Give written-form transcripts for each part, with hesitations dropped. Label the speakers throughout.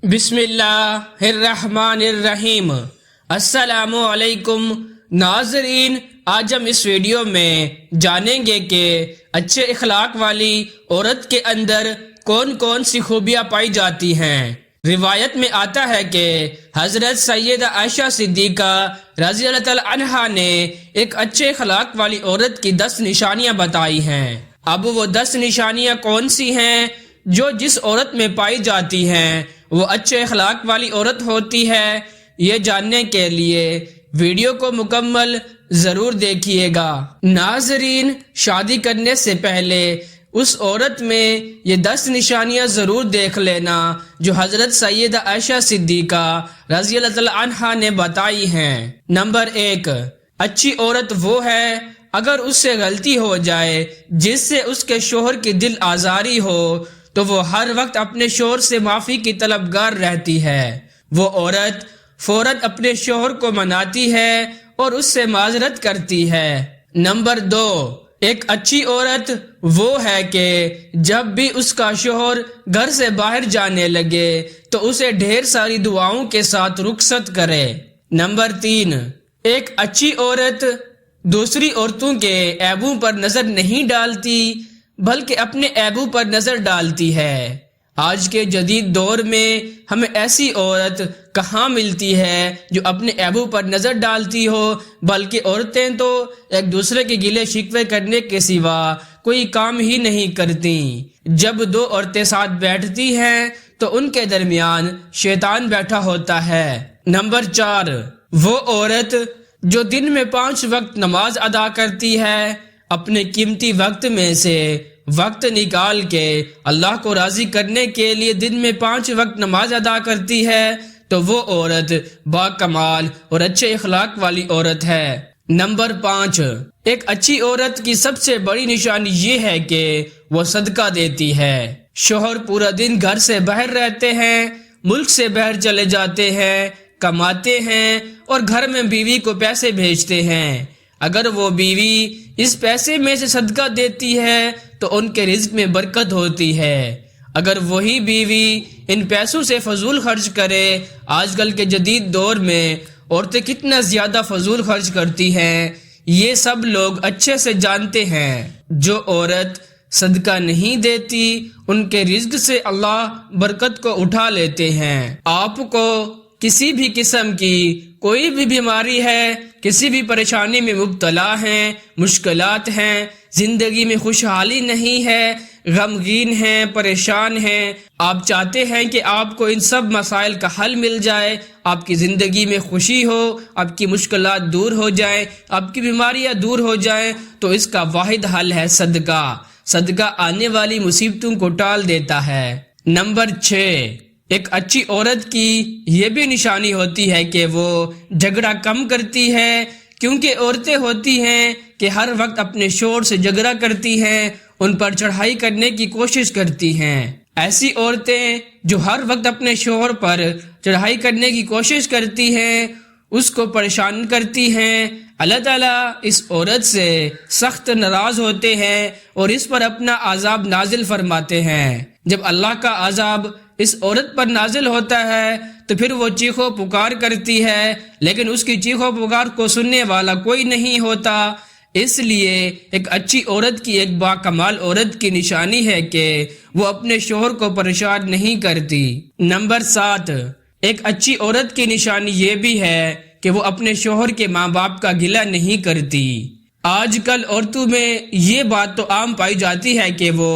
Speaker 1: بسم اللہ الرحمن الرحیم۔ السلام علیکم ناظرین، آج ہم اس ویڈیو میں جانیں گے کہ اچھے اخلاق والی عورت کے اندر کون کون سی خوبیاں پائی جاتی ہیں۔ روایت میں آتا ہے کہ حضرت سیدہ عائشہ صدیقہ رضی اللہ تعالی عنہا نے ایک اچھے اخلاق والی عورت کی 10 نشانیاں بتائی ہیں۔ اب وہ 10 نشانیاں کون سی ہیں جو جس عورت میں پائی جاتی ہیں وہ اچھے اخلاق والی عورت ہوتی ہے، یہ جاننے کے لیے ویڈیو کو مکمل ضرور دیکھیے گا۔ ناظرین، شادی کرنے سے پہلے اس عورت میں یہ 10 نشانیاں ضرور دیکھ لینا جو حضرت سیدہ عائشہ صدیقہ رضی اللہ تعالی عنہا نے بتائی ہیں۔ نمبر 1، اچھی عورت وہ ہے اگر اس سے غلطی ہو جائے جس سے اس کے شوہر کی دل آزاری ہو تو وہ ہر وقت اپنے شوہر سے معافی کی طلبگار رہتی ہے۔ وہ عورت فوراً اپنے شوہر کو مناتی ہے اور اس سے معذرت کرتی ہے۔ نمبر 2، ایک اچھی عورت وہ ہے کہ جب بھی اس کا شوہر گھر سے باہر جانے لگے تو اسے ڈھیر ساری دعاؤں کے ساتھ رخصت کرے۔ نمبر 3، ایک اچھی عورت دوسری عورتوں کے عیبوں پر نظر نہیں ڈالتی بلکہ اپنے عیبوں پر نظر ڈالتی ہے۔ آج کے جدید دور میں ہمیں ایسی عورت کہاں ملتی ہے جو اپنے عیبوں پر نظر ڈالتی ہو، بلکہ عورتیں تو ایک دوسرے کے گلے شکوے کرنے کے سوا کوئی کام ہی نہیں کرتی۔ جب 2 عورتیں ساتھ بیٹھتی ہیں تو ان کے درمیان شیطان بیٹھا ہوتا ہے۔ نمبر 4، وہ عورت جو دن میں 5 وقت نماز ادا کرتی ہے، اپنے قیمتی وقت میں سے وقت نکال کے اللہ کو راضی کرنے کے لیے دن میں 5 وقت نماز ادا کرتی ہے تو وہ عورت با کمال اور اچھے اخلاق والی عورت ہے۔ نمبر 5، ایک اچھی عورت کی سب سے بڑی نشانی یہ ہے کہ وہ صدقہ دیتی ہے۔ شوہر پورا دن گھر سے باہر رہتے ہیں، ملک سے باہر چلے جاتے ہیں، کماتے ہیں اور گھر میں بیوی کو پیسے بھیجتے ہیں۔ اگر وہ بیوی اس پیسے میں سے صدقہ دیتی ہے تو ان کے رزق میں برکت ہوتی ہے۔ اگر وہی بیوی ان پیسوں سے فضول خرچ کرے، آج کل کے جدید دور میں عورتیں کتنا زیادہ فضول خرچ کرتی ہیں، یہ سب لوگ اچھے سے جانتے ہیں۔ جو عورت صدقہ نہیں دیتی ان کے رزق سے اللہ برکت کو اٹھا لیتے ہیں۔ آپ کو کسی بھی قسم کی کوئی بھی بیماری ہے، کسی بھی پریشانی میں مبتلا ہیں، مشکلات ہیں، زندگی میں خوشحالی نہیں ہے، غمگین ہیں، پریشان ہیں، آپ چاہتے ہیں کہ آپ کو ان سب مسائل کا حل مل جائے، آپ کی زندگی میں خوشی ہو، آپ کی مشکلات دور ہو جائیں، آپ کی بیماریاں دور ہو جائیں، تو اس کا واحد حل ہے صدقہ۔ صدقہ آنے والی مصیبتوں کو ٹال دیتا ہے۔ نمبر 6، ایک اچھی عورت کی یہ بھی نشانی ہوتی ہے کہ وہ جھگڑا کم کرتی ہے، کیونکہ عورتیں ہوتی ہیں کہ ہر وقت اپنے شوہر سے جھگڑا کرتی ہیں، ان پر چڑھائی کرنے کی کوشش کرتی ہیں۔ ایسی عورتیں جو ہر وقت اپنے شوہر پر چڑھائی کرنے کی کوشش کرتی ہیں، اس کو پریشان کرتی ہیں، اللہ تعالیٰ اس عورت سے سخت ناراض ہوتے ہیں اور اس پر اپنا عذاب نازل فرماتے ہیں۔ جب اللہ کا عذاب اس عورت پر نازل ہوتا ہے تو پھر وہ چیخو پکار کرتی ہے، لیکن اس کی چیخو پکار کو سننے والا کوئی نہیں ہوتا۔ اس لیے ایک اچھی عورت کی، ایک با کمال عورت کی نشانی ہے کہ وہ اپنے شوہر کو پریشان نہیں کرتی۔ نمبر 7، ایک اچھی عورت کی نشانی یہ بھی ہے کہ وہ اپنے شوہر کے ماں باپ کا گلہ نہیں کرتی۔ آج کل عورتوں میں یہ بات تو عام پائی جاتی ہے کہ وہ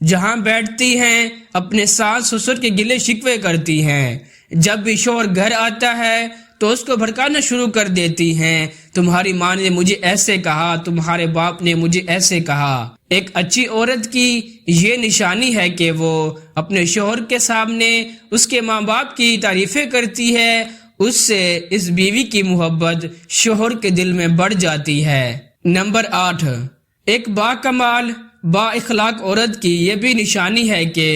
Speaker 1: جہاں بیٹھتی ہیں اپنے ساس سسر کے گلے شکوے کرتی ہیں۔ جب بھی شوہر گھر آتا ہے تو اس کو بھڑکانا شروع کر دیتی ہیں، تمہاری ماں نے مجھے ایسے کہا، تمہارے باپ نے مجھے ایسے کہا۔ ایک اچھی عورت کی یہ نشانی ہے کہ وہ اپنے شوہر کے سامنے اس کے ماں باپ کی تعریفیں کرتی ہے، اس سے اس بیوی کی محبت شوہر کے دل میں بڑھ جاتی ہے۔ نمبر 8، ایک با کمال با اخلاق عورت کی یہ بھی نشانی ہے کہ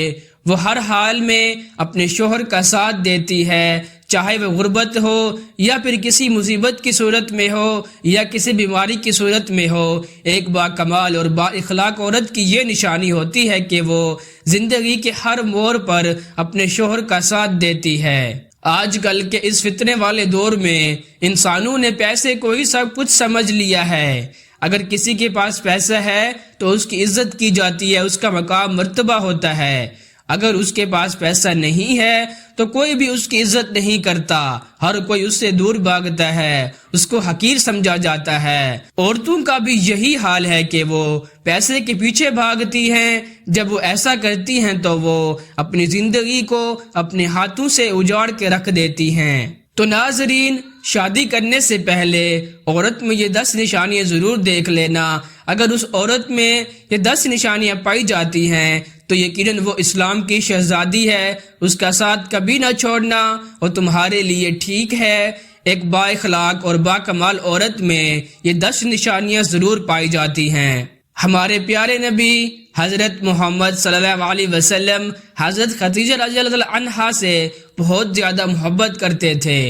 Speaker 1: وہ ہر حال میں اپنے شوہر کا ساتھ دیتی ہے، چاہے وہ غربت ہو یا پھر کسی مصیبت کی صورت میں ہو یا کسی بیماری کی صورت میں ہو، ایک با کمال اور با اخلاق عورت کی یہ نشانی ہوتی ہے کہ وہ زندگی کے ہر موڑ پر اپنے شوہر کا ساتھ دیتی ہے۔ آج کل کے اس فتنے والے دور میں انسانوں نے پیسے کو ہی سب کچھ سمجھ لیا ہے۔ اگر کسی کے پاس پیسہ ہے تو اس کی عزت کی جاتی ہے، اس کا مقام مرتبہ ہوتا ہے۔ اگر اس کے پاس پیسہ نہیں ہے تو کوئی بھی اس کی عزت نہیں کرتا، ہر کوئی اس سے دور بھاگتا ہے، اس کو حقیر سمجھا جاتا ہے۔ عورتوں کا بھی یہی حال ہے کہ وہ پیسے کے پیچھے بھاگتی ہیں۔ جب وہ ایسا کرتی ہیں تو وہ اپنی زندگی کو اپنے ہاتھوں سے اجاڑ کے رکھ دیتی ہیں۔ تو ناظرین، شادی کرنے سے پہلے عورت میں یہ 10 نشانیاں ضرور دیکھ لینا۔ اگر اس عورت میں یہ 10 نشانیاں پائی جاتی ہیں تو یقیناً وہ اسلام کی شہزادی ہے، اس کا ساتھ کبھی نہ چھوڑنا، وہ تمہارے لیے ٹھیک ہے۔ ایک با اخلاق اور با کمال عورت میں یہ 10 نشانیاں ضرور پائی جاتی ہیں۔ ہمارے پیارے نبی حضرت محمد صلی اللہ علیہ وسلم حضرت خدیجہ رضی اللہ عنہا سے بہت زیادہ محبت کرتے تھے۔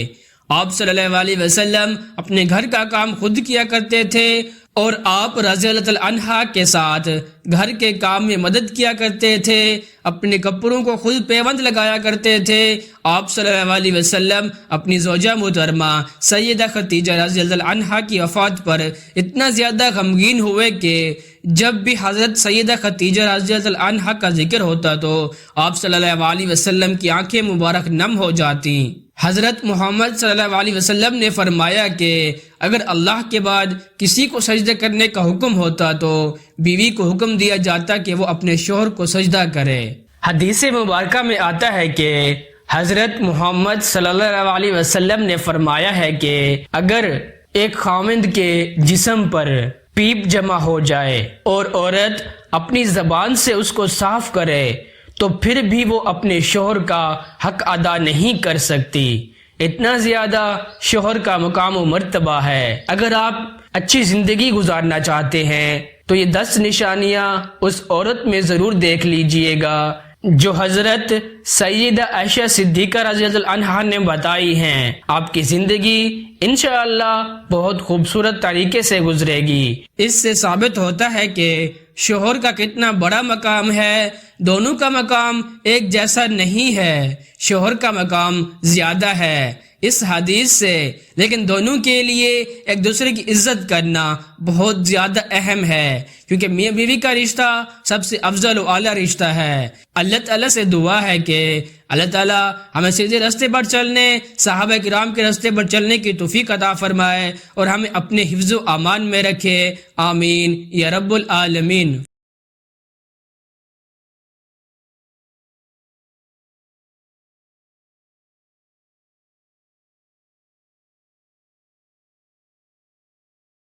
Speaker 1: آپ صلی اللہ علیہ وسلم اپنے گھر کا کام خود کیا کرتے تھے اور آپ رضی اللہ عنہا کے ساتھ گھر کے کام میں مدد کیا کرتے تھے، اپنے کپڑوں کو خود پیوند لگایا کرتے تھے۔ آپ صلی اللہ علیہ وسلم اپنی زوجہ محترمہ سیدہ خدیجہ رضی اللہ عنہا کی وفات پر اتنا زیادہ غمگین ہوئے کہ جب بھی حضرت سیدہ خدیجہ رضی اللہ عنہا کا ذکر ہوتا تو آپ صلی اللہ علیہ وسلم کی آنکھیں مبارک نم ہو جاتی۔ حضرت محمد صلی اللہ علیہ وسلم نے فرمایا کہ اگر اللہ کے بعد کسی کو سجدہ کرنے کا حکم ہوتا تو بیوی کو حکم دیا جاتا کہ وہ اپنے شوہر کو سجدہ کرے۔ حدیث مبارکہ میں آتا ہے کہ حضرت محمد صلی اللہ علیہ وسلم نے فرمایا ہے کہ اگر ایک خاوند کے جسم پر پیپ جمع ہو جائے اور عورت اپنی زبان سے اس کو صاف کرے تو پھر بھی وہ اپنے شوہر کا حق ادا نہیں کر سکتی۔ اتنا زیادہ شوہر کا مقام و مرتبہ ہے۔ اگر آپ اچھی زندگی گزارنا چاہتے ہیں تو یہ 10 نشانیاں اس عورت میں ضرور دیکھ لیجئے گا جو حضرت سیدہ عائشہ صدیقہ رضی اللہ عنہا نے بتائی ہیں۔ آپ کی زندگی انشاءاللہ بہت خوبصورت طریقے سے گزرے گی۔ اس سے ثابت ہوتا ہے کہ شوہر کا کتنا بڑا مقام ہے۔ دونوں کا مقام ایک جیسا نہیں ہے، شوہر کا مقام زیادہ ہے اس حدیث سے، لیکن دونوں کے لیے ایک دوسرے کی عزت کرنا بہت زیادہ اہم ہے، کیونکہ میاں بیوی کا رشتہ سب سے افضل و اعلیٰ رشتہ ہے۔ اللہ تعالیٰ سے دعا ہے کہ اللہ تعالیٰ ہمیں سیدھے راستے پر چلنے، صحابہ کرام کے راستے پر چلنے کی توفیق عطا فرمائے اور ہمیں اپنے حفظ و امان میں رکھے۔ آمین یا رب العالمین۔